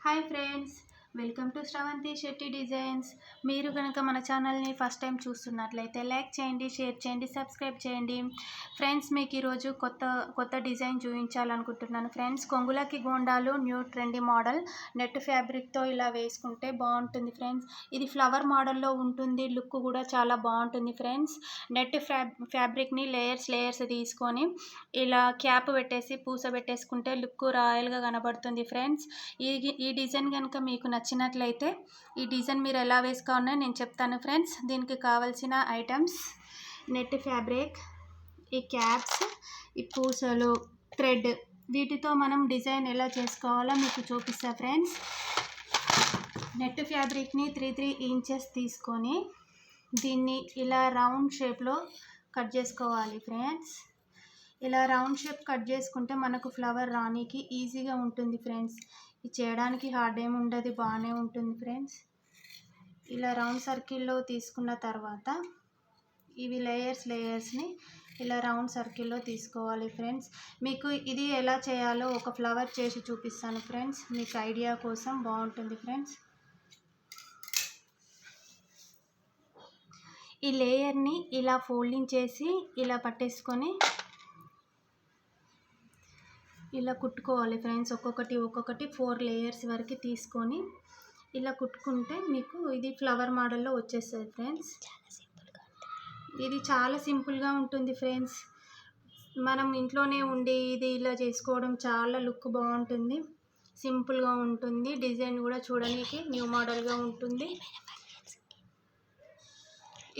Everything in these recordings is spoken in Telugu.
Hi friends, welcome to Sravanthi Shetty designs. మీరు కనుక మన ఛానల్ని ఫస్ట్ టైం చూస్తున్నట్లయితే లైక్ చేయండి, షేర్ చేయండి, సబ్స్క్రైబ్ చేయండి. ఫ్రెండ్స్, మీకు ఈరోజు కొత్త డిజైన్ చూపించాలనుకుంటున్నాను. ఫ్రెండ్స్, కొంగులకి గోండాలు న్యూ ట్రెండీ మోడల్ నెట్ ఫ్యాబ్రిక్తో ఇలా వేసుకుంటే బాగుంటుంది. ఫ్రెండ్స్, ఇది ఫ్లవర్ మోడల్లో ఉంటుంది. లుక్ కూడా చాలా బాగుంటుంది. ఫ్రెండ్స్, నెట్ ఫ్యాబ్రిక్ని లేయర్స్ తీసుకొని ఇలా క్యాప్ పెట్టేసి పూస పెట్టేసుకుంటే లుక్ రాయల్గా కనబడుతుంది. ఫ్రెండ్స్, ఈ డిజైన్ కనుక మీకు నచ్చినట్లయితే ఈ డిజైన్ మీరు ఎలా వేసుకోవాలో నేను చెప్తాను. ఫ్రెండ్స్, దీనికి కావాల్సిన ఐటమ్స్ నెట్ ఫ్యాబ్రిక్, ఈ క్యాప్స్, ఈ పూసలు, థ్రెడ్, వీటితో మనం డిజైన్ ఎలా చేసుకోవాలో మీకు చూపిస్తా. ఫ్రెండ్స్, నెట్ ఫ్యాబ్రిక్ని 3 ఇంచెస్ తీసుకొని దీన్ని ఇలా రౌండ్ షేప్లో కట్ చేసుకోవాలి. ఫ్రెండ్స్, ఇలా రౌండ్ షేప్ కట్ చేసుకుంటే మనకు ఫ్లవర్ రానికి ఈజీగా ఉంటుంది. ఫ్రెండ్స్, ఇది చేయడానికి హార్డ్ ఏమి ఉండదు, బాగానే ఉంటుంది. ఫ్రెండ్స్, ఇలా రౌండ్ సర్కిల్లో తీసుకున్న తర్వాత ఇవి లేయర్స్ని ఇలా రౌండ్ సర్కిల్లో తీసుకోవాలి. ఫ్రెండ్స్, మీకు ఇది ఎలా చేయాలో ఒక ఫ్లవర్ చేసి చూపిస్తాను. ఫ్రెండ్స్, మీకు ఐడియా కోసం బాగుంటుంది. ఫ్రెండ్స్, ఈ లేయర్ని ఇలా ఫోల్డింగ్ చేసి ఇలా పట్టేసుకొని ఇలా కుట్టుకోవాలి. ఫ్రెండ్స్, ఒక్కొక్కటి 4 లేయర్స్ వరకు తీసుకొని ఇలా కుట్టుకుంటే మీకు ఇది ఫ్లవర్ మోడల్లో వచ్చేస్తుంది. ఫ్రెండ్స్, ఇది చాలా సింపుల్గా ఉంటుంది. ఫ్రెండ్స్, మనం ఇంట్లోనే ఉండి ఇది ఇలా చేసుకోవడం చాలా లుక్ బాగుంటుంది, సింపుల్గా ఉంటుంది. డిజైన్ కూడా చూడడానికి న్యూ మోడల్గా ఉంటుంది.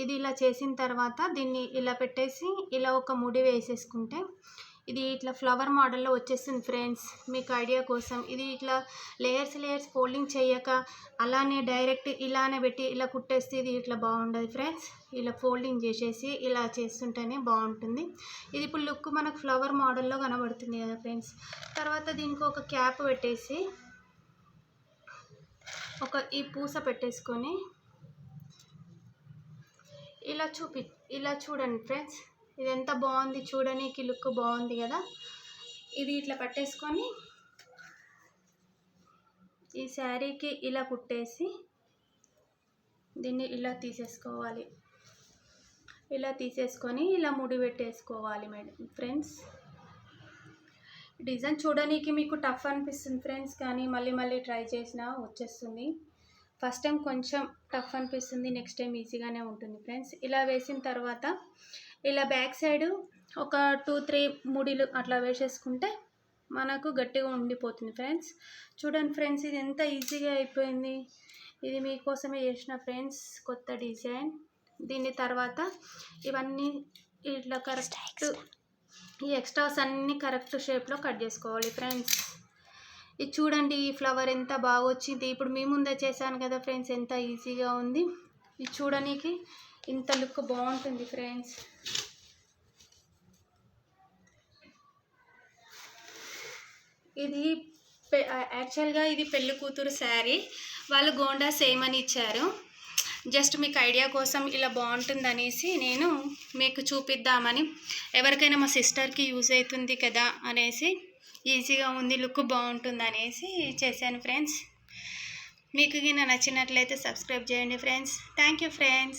ఇది ఇలా చేసిన తర్వాత దీన్ని ఇలా పెట్టేసి ఇలా ఒక ముడి వేసేసుకుంటే ఇది ఇట్లా ఫ్లవర్ మోడల్లో వచ్చేస్తుంది. ఫ్రెండ్స్, మీకు ఐడియా కోసం ఇది ఇట్లా లేయర్స్ ఫోల్డింగ్ చేయక అలానే డైరెక్ట్ ఇలానే పెట్టి ఇలా కుట్టేస్తే ఇది ఇట్లా బాగుండదు. ఫ్రెండ్స్, ఇలా ఫోల్డింగ్ చేసేసి ఇలా చేస్తుంటేనే బాగుంటుంది. ఇది ఇప్పుడు లుక్ మనకు ఫ్లవర్ మోడల్లో కనబడుతుంది కదా. ఫ్రెండ్స్, తర్వాత దీనికి ఒక క్యాప్ పెట్టేసి ఈ పూస పెట్టేసుకొని ఇలా చూడండి. ఫ్రెండ్స్, ఇది ఎంత బాగుంది చూడడానికి, లుక్ బాగుంది కదా. ఇది ఇట్లా పట్టేసుకొని ఈ శారీకి ఇలా కుట్టేసి దీన్ని ఇలా తీసేసుకోవాలి. ఇలా తీసేసుకొని ఇలా ముడి పెట్టేసుకోవాలి. మేడం ఫ్రెండ్స్, డిజైన్ చూడడానికి మీకు టఫ్ అనిపిస్తుంది. ఫ్రెండ్స్, కానీ మళ్ళీ ట్రై చేసినా వచ్చేస్తుంది. ఫస్ట్ టైం కొంచెం టఫ్ అనిపిస్తుంది, నెక్స్ట్ టైం ఈజీగానే ఉంటుంది. ఫ్రెండ్స్, ఇలా వేసిన తర్వాత ఇలా బ్యాక్ సైడ్ ఒక 2-3 ముడిలు అట్లా వేసేసుకుంటే మనకు గట్టిగా ఉండిపోతుంది. ఫ్రెండ్స్, చూడండి. ఫ్రెండ్స్, ఇది ఎంత ఈజీగా అయిపోయింది. ఇది మీకోసమే చేసిన ఫ్రెండ్స్ కొత్త డిజైన్. దీని తర్వాత ఇవన్నీ ఇట్లా కరెక్ట్ ఈ ఎక్స్ట్రాస్ అన్నీ కరెక్ట్ షేప్లో కట్ చేసుకోవాలి. ఫ్రెండ్స్, ఇది చూడండి, ఈ ఫ్లవర్ ఎంత బాగా వచ్చింది. ఇప్పుడు మీ ముందే చేశాను కదా. ఫ్రెండ్స్, ఎంత ఈజీగా ఉంది. ఇది చూడడానికి ఇంత లుక్ బాగుంటుంది. ఫ్రెండ్స్, ఇది యాక్చువల్గా ఇది పెళ్లి కూతురు శారీ. వాళ్ళు గోండా సేమ్ అని ఇచ్చారు. జస్ట్ మీకు ఐడియా కోసం ఇలా బాగుంటుంది అనేసి నేను మీకు చూపిద్దామని, ఎవరికైనా మా సిస్టర్కి యూజ్ అవుతుంది కదా అనేసి, ఈజీగా ఉంది, లుక్ బాగుంటుంది అనేసి చేశాను. ఫ్రెండ్స్, మీకు నచ్చినట్లయితే సబ్స్క్రైబ్ చేయండి. Friends, thank you. ఫ్రెండ్స్.